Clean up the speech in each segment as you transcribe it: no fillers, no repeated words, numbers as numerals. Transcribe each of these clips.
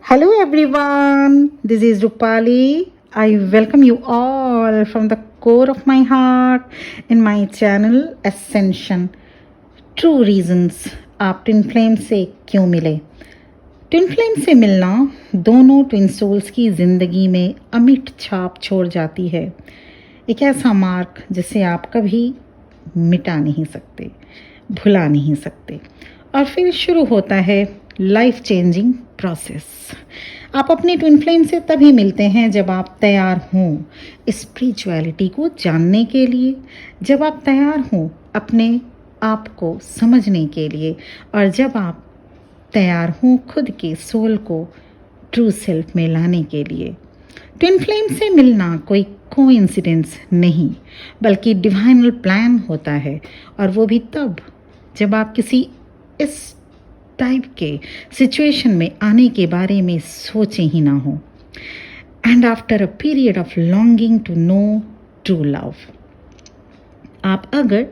Hello everyone, this is Rupali. I welcome you all from the core of my heart in my channel Ascension. True reasons आप twin flame से क्यों मिले। Twin flame से मिलना दोनों twin souls की ज़िंदगी में अमिट छाप छोड़ जाती है। एक ऐसा मार्क जिसे आप कभी मिटा नहीं सकते, भुला नहीं सकते। और फिर शुरू होता है लाइफ चेंजिंग प्रोसेस। आप अपने ट्विन फ्लेम से तभी मिलते हैं जब आप तैयार हों स्पिरिचुअलिटी को जानने के लिए, जब आप तैयार हों अपने आप को समझने के लिए, और जब आप तैयार हों खुद के सोल को ट्रू सेल्फ में लाने के लिए। ट्विन फ्लेम से मिलना कोई कोइंसिडेंस नहीं, बल्कि डिवाइनल प्लान होता है, और वो भी तब जब आप किसी इस टाइप के सिचुएशन में आने के बारे में सोचे ही ना हो। And after a period of longing to know true love, आप अगर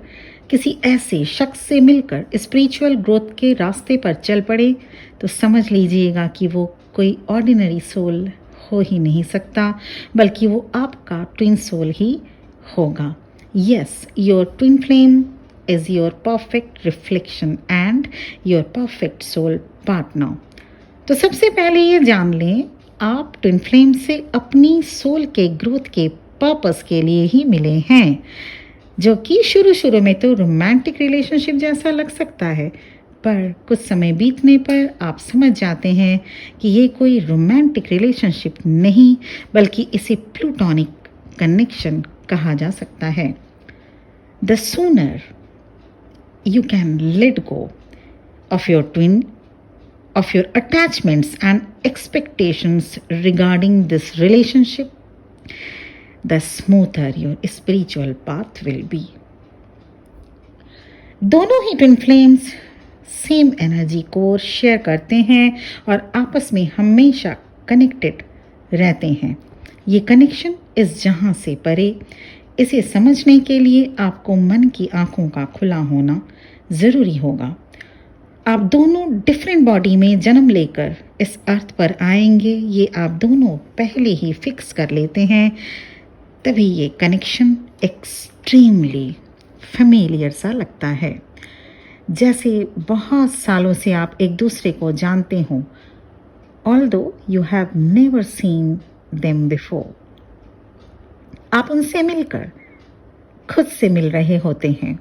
किसी ऐसे शख्स से मिलकर स्पिरिचुअल ग्रोथ के रास्ते पर चल पड़े तो समझ लीजिएगा कि वो कोई ऑर्डिनरी सोल हो ही नहीं सकता, बल्कि वो आपका ट्विन सोल ही होगा। Yes, your twin flame is your perfect reflection and your perfect soul partner। तो सबसे पहले ये जान लें, आप ट्विन फ्लेम से अपनी सोल के ग्रोथ के पर्पस के लिए ही मिले हैं, जो कि शुरू में तो रोमांटिक रिलेशनशिप जैसा लग सकता है, पर कुछ समय बीतने पर आप समझ जाते हैं कि ये कोई रोमांटिक रिलेशनशिप नहीं, बल्कि इसे प्लूटोनिक कनेक्शन कहा जा सकता है। The sooner you can let go of your twin, of your attachments and expectations regarding this relationship, the smoother your spiritual path will be। दोनों ही twin flames same energy core share करते हैं और आपस में हमेशा कनेक्टेड रहते हैं। ये कनेक्शन इस जहां से परे। इसे समझने के लिए आपको मन की आंखों का खुला होना ज़रूरी होगा। आप दोनों डिफरेंट बॉडी में जन्म लेकर इस अर्थ पर आएंगे, ये आप दोनों पहले ही फिक्स कर लेते हैं, तभी ये कनेक्शन एक्सट्रीमली फेमिलियर सा लगता है, जैसे बहुत सालों से आप एक दूसरे को जानते हों, although you have never seen them before. आप उनसे मिलकर खुद से मिल रहे होते हैं।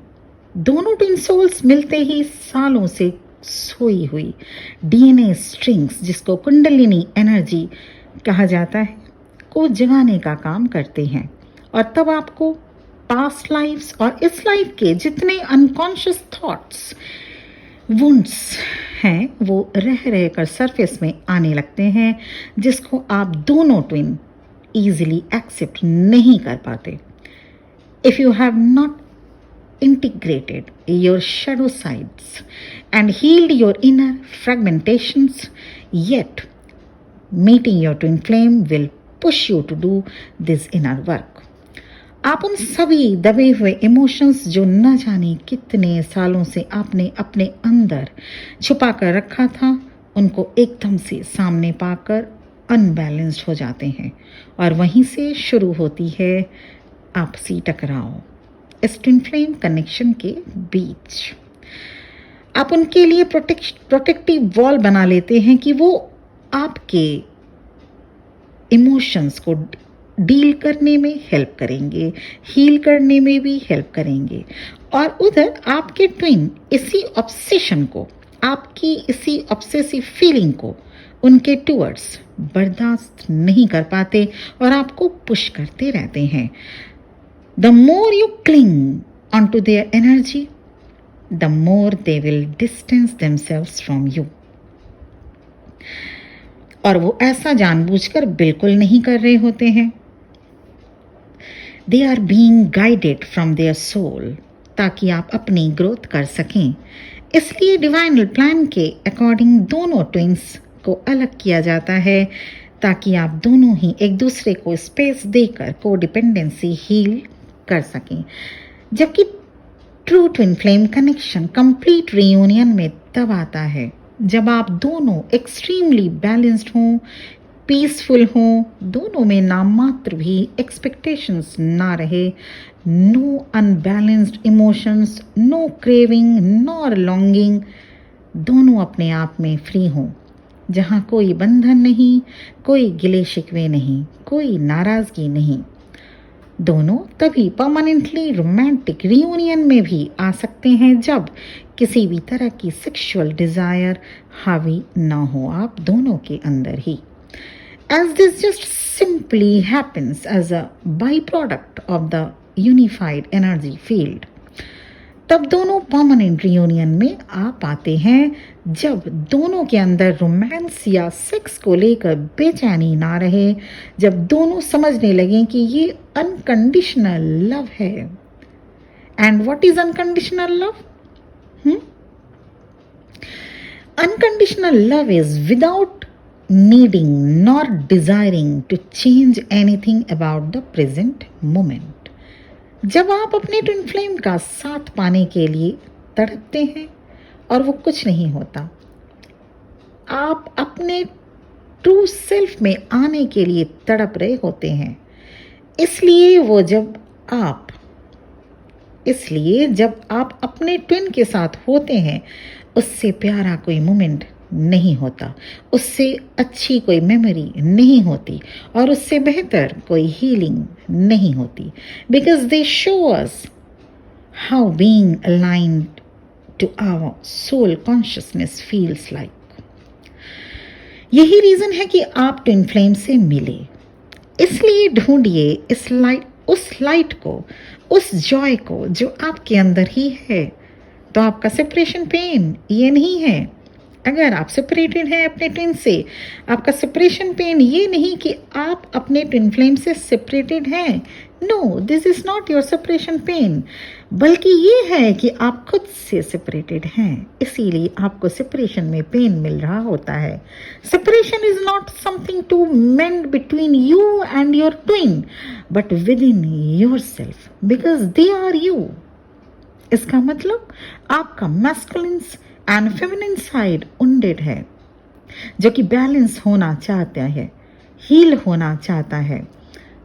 दोनों ट्विन सोल्स मिलते ही सालों से सोई हुई डीएनए स्ट्रिंग्स, जिसको कुंडलिनी एनर्जी कहा जाता है, को जगाने का काम करते हैं, और तब आपको पास्ट लाइफ्स और इस लाइफ के जितने अनकॉन्शियस थॉट्स, वुंड्स हैं, वो रह कर सरफेस में आने लगते हैं, जिसको आप दोनों ट्विन easily accept नहीं कर पाते। If you have not integrated your shadow sides and healed your inner fragmentations, yet meeting your twin flame will push you to do this inner work। आप उन सभी दबे हुए इमोशंस जो न जाने कितने सालों से आपने अपने अंदर छुपा कर रखा था, उनको एकदम से सामने पाकर अनबैलेंस्ड हो जाते हैं, और वहीं से शुरू होती है आपसी टकराव इस ट्विन फ्लेम कनेक्शन के बीच। आप उनके लिए प्रोटेक्टिव वॉल बना लेते हैं कि वो आपके इमोशंस को डील करने में हेल्प करेंगे, हील करने में भी हेल्प करेंगे, और उधर आपके ट्विन इसी ऑब्सेशन को, आपकी इसी ऑब्सेसिव फीलिंग को उनके टूवर्ड्स बर्दाश्त नहीं कर पाते और आपको पुश करते रहते हैं। The more you cling on to their energy, the more they will distance themselves from you. और वो ऐसा जानबूझकर बिल्कुल नहीं कर रहे होते हैं। They are being guided from their soul, ताकि आप अपनी ग्रोथ कर सकें। इसलिए डिवाइनल प्लान के अकॉर्डिंग दोनों ट्विंस को अलग किया जाता है, ताकि आप दोनों ही एक दूसरे को स्पेस देकर कोडिपेंडेंसी हील कर सकें। जबकि true twin flame connection complete reunion में तब आता है जब आप दोनों एक्सट्रीमली बैलेंस्ड हों, पीसफुल हों, दोनों में नामात्र भी एक्सपेक्टेशंस ना रहे, no unbalanced emotions, no craving nor longing, दोनों अपने आप में फ्री हों, जहाँ कोई बंधन नहीं, कोई गिले शिकवे नहीं, कोई नाराज़गी नहीं। दोनों तभी परमानेंटली रोमांटिक रियूनियन में भी आ सकते हैं जब किसी भी तरह की सेक्सुअल डिज़ायर हावी ना हो आप दोनों के अंदर ही। As this just simply happens as a byproduct of the unified energy field. तब दोनों परमानेंट रियूनियन में आ पाते हैं जब दोनों के अंदर रोमांस या सेक्स को लेकर बेचैनी ना रहे, जब दोनों समझने लगें कि ये अनकंडीशनल लव है। And what is unconditional love? Unconditional love is without needing nor desiring to change anything about the present moment. जब आप अपने ट्विन फ्लेम का साथ पाने के लिए तड़पते हैं और वो कुछ नहीं होता, आप अपने ट्रू सेल्फ में आने के लिए तड़प रहे होते हैं। इसलिए जब आप अपने ट्विन के साथ होते हैं, उससे प्यारा कोई मोमेंट नहीं होता, उससे अच्छी कोई मेमोरी नहीं होती और उससे बेहतर कोई हीलिंग नहीं होती। Because they show us how being aligned to our soul consciousness feels like. यही रीजन है कि आप ट्विन फ्लेम से मिले। इसलिए ढूंढिए उस लाइट को, उस जॉय को जो आपके अंदर ही है। तो आपका सेपरेशन पेन ये नहीं है। अगर आप सेपरेटेड हैं अपने ट्विन से, आपका सेपरेशन पेन ये नहीं कि आप अपने ट्विन फ्लेम से सेपरेटेड हैं। No, this is not your separation pain, बल्कि ये है कि आप खुद से सेपरेटेड हैं, इसीलिए आपको सेपरेशन में पेन मिल रहा होता है। Separation is not something to mend between you and your twin, but within yourself, because they are you. इसका मतलब आपका masculine and feminine side wounded है, जो कि बैलेंस होना चाहता है, हील होना चाहता है।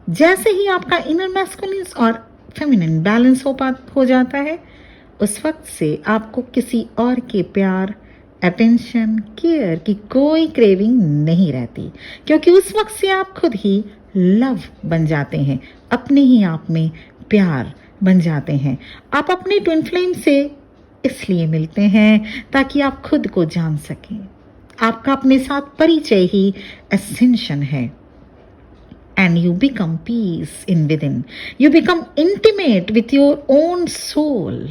जैसे ही आपका इनर मैस्कुलिन और फेमिनिन बैलेंस हो जाता है, उस वक्त से आपको किसी और के प्यार, अटेंशन, केयर की कोई क्रेविंग नहीं रहती, क्योंकि उस वक्त से आप खुद ही लव बन जाते हैं, अपने ही आप में प्यार बन जाते हैं। आप अपने ट्विन फ्लेम से इसलिए मिलते हैं ताकि आप खुद को जान सकें। आपका अपने साथ परिचय ही एसेंशन है। And you become peace in within, you become intimate with your own soul,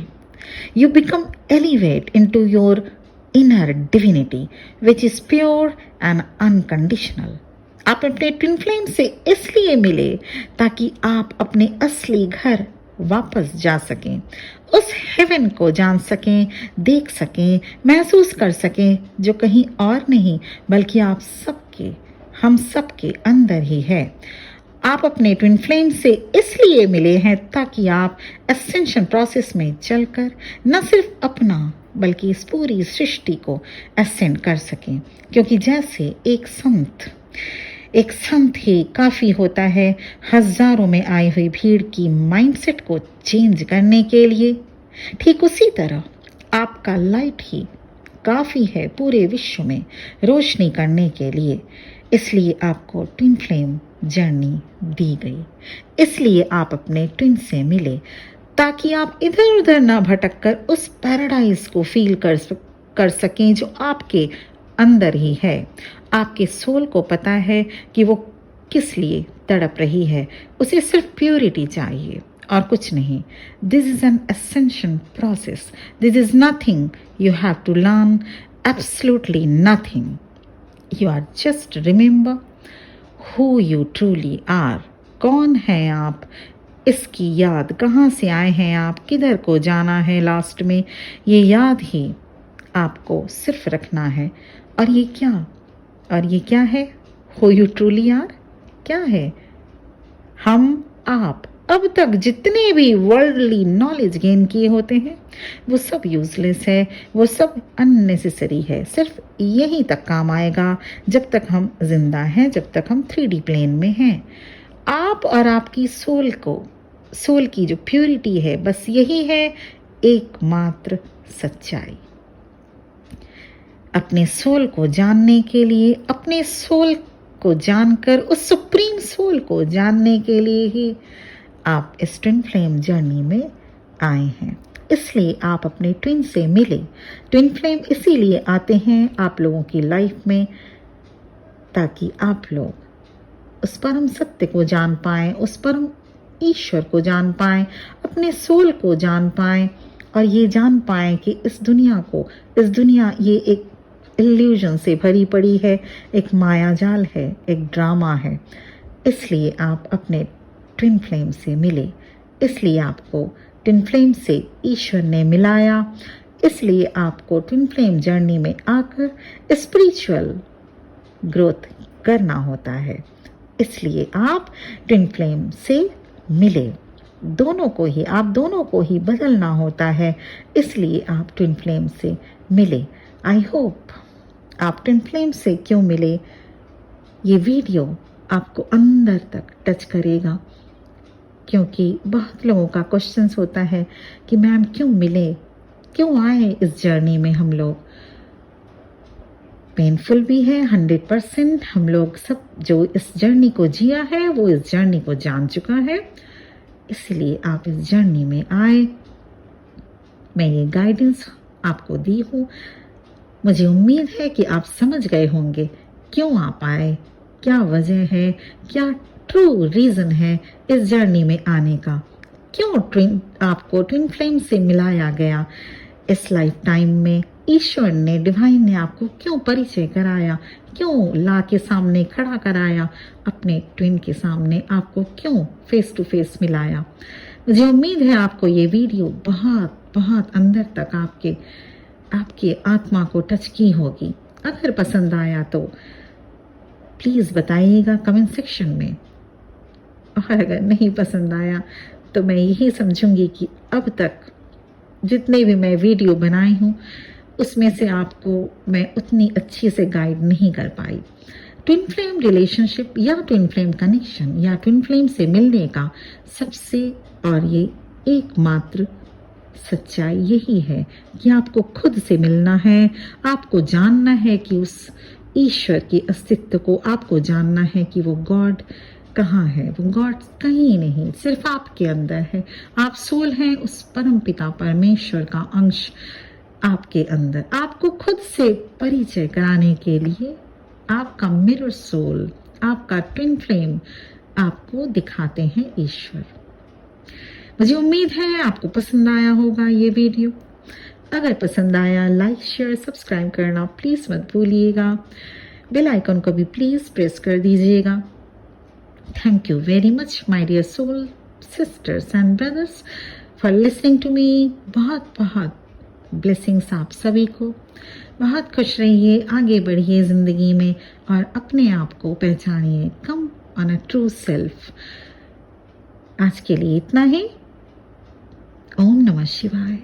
you become elevate into your inner divinity which is pure and unconditional. आप अपने ट्विन फ्लेम से इसलिए मिले ताकि आप अपने असली घर वापस जा सकें, उस हेवन को जान सकें, देख सकें, महसूस कर सकें, जो कहीं और नहीं बल्कि आप सबके, हम सबके अंदर ही है। आप अपने ट्विन फ्लेम से इसलिए मिले हैं ताकि आप एसेंशन प्रोसेस में चलकर न सिर्फ अपना बल्कि इस पूरी सृष्टि को एसेंड कर सकें, क्योंकि जैसे एक संत ही काफ़ी होता है हजारों में आई हुई भीड़ की माइंडसेट को चेंज करने के लिए, ठीक उसी तरह आपका लाइट ही काफ़ी है पूरे विश्व में रोशनी करने के लिए। इसलिए आपको ट्विन फ्लेम जर्नी दी गई, इसलिए आप अपने ट्विन से मिले ताकि आप इधर उधर ना भटक कर उस पैराडाइज को फील कर सकें जो आपके अंदर ही है। आपके सोल को पता है कि वो किस लिए तड़प रही है, उसे सिर्फ प्योरिटी चाहिए और कुछ नहीं। This is an essential process, this is nothing you have to learn, absolutely nothing. You are just remember who you truly are. कौन है आप, इसकी याद कहाँ से आए हैं आप, किधर को जाना है लास्ट में, ये याद ही आपको सिर्फ रखना है। और ये क्या है, हु यू ट्रूली आर क्या है? हम, आप अब तक जितने भी वर्ल्डली नॉलेज गेन किए होते हैं वो सब यूजलेस है, वो सब अननेसेसरी है। सिर्फ यहीं तक काम आएगा जब तक हम जिंदा हैं, जब तक हम 3D प्लेन में हैं। आप और आपकी सोल की जो प्योरिटी है, बस यही है एकमात्र सच्चाई। अपने सोल को जानने के लिए, अपने सोल को जानकर उस सुप्रीम सोल को जानने के लिए ही आप इस ट्विन फ्लेम जर्नी में आए हैं। इसलिए आप अपने ट्विन से मिले। ट्विन फ्लेम इसीलिए आते हैं आप लोगों की लाइफ में, ताकि आप लोग उस परम सत्य को जान पाएं, उस परम ईश्वर को जान पाएं, अपने सोल को जान पाएं और ये जान पाएं कि इस दुनिया ये एक इल्यूजन से भरी पड़ी है, एक मायाजाल है, एक ड्रामा है। इसलिए आप अपने ट्विन फ्लेम से मिले, इसलिए आपको ट्विन फ्लेम से ईश्वर ने मिलाया, इसलिए आपको ट्विन फ्लेम जर्नी में आकर स्पिरिचुअल ग्रोथ करना होता है। इसलिए आप ट्विन फ्लेम से मिले। आप दोनों को ही बदलना होता है, इसलिए आप ट्विन फ्लेम से मिले। आई होप आप ट्विन फ्लेम से क्यों मिले, ये वीडियो आपको अंदर तक टच करेगा। क्योंकि बहुत लोगों का क्वेश्चंस होता है कि मैम क्यों मिले, क्यों आए इस जर्नी में हम लोग। पेनफुल भी है 100%। हम लोग सब जो इस जर्नी को जिया है वो इस जर्नी को जान चुका है, इसलिए आप इस जर्नी में आए। मैं ये गाइडेंस आपको दी हूँ। मुझे उम्मीद है कि आप समझ गए होंगे क्यों आप आए, क्या वजह है, क्या ट्रू रीज़न है इस जर्नी में आने का, क्यों आपको ट्विन फ्लेम से मिलाया गया इस लाइफ टाइम में। ईश्वर ने, डिवाइन ने आपको क्यों परिचय कराया, क्यों ला के सामने खड़ा कराया, अपने ट्विन के सामने आपको क्यों फेस टू फेस मिलाया। मुझे उम्मीद है आपको ये वीडियो बहुत बहुत अंदर तक आपके आत्मा को टच की होगी। अगर पसंद आया तो प्लीज़ बताइएगा कमेंट सेक्शन में, और अगर नहीं पसंद आया तो मैं यही समझूंगी कि अब तक जितने भी मैं वीडियो बनाई हूँ उसमें से आपको मैं उतनी अच्छी से गाइड नहीं कर पाई। ट्विन फ्लेम रिलेशनशिप या ट्विन फ्लेम कनेक्शन या ट्विन फ्लेम से मिलने का सबसे और ये एकमात्र सच्चाई यही है कि आपको खुद से मिलना है, आपको जानना है कि उस ईश्वर के अस्तित्व को, आपको जानना है कि वो गॉड कहाँ है। वो गॉड कहीं नहीं, सिर्फ आपके अंदर है। आप सोल हैं उस परम पिता परमेश्वर का अंश आपके अंदर। आपको खुद से परिचय कराने के लिए आपका मिरर सोल, आपका ट्विन फ्लेम आपको दिखाते हैं ईश्वर। मुझे उम्मीद है आपको पसंद आया होगा ये वीडियो। अगर पसंद आया लाइक शेयर सब्सक्राइब करना प्लीज़ मत भूलिएगा। बेल आइकन को भी प्लीज़ प्रेस कर दीजिएगा। Thank you very much my dear soul sisters and brothers for listening to me. बहुत बहुत ब्लेसिंग्स आप सभी को। बहुत खुश रहिए, आगे बढ़िए ज़िंदगी में और अपने आप को पहचानिए। Come on a true self. आज के लिए इतना ही। ओम नमः शिवाय।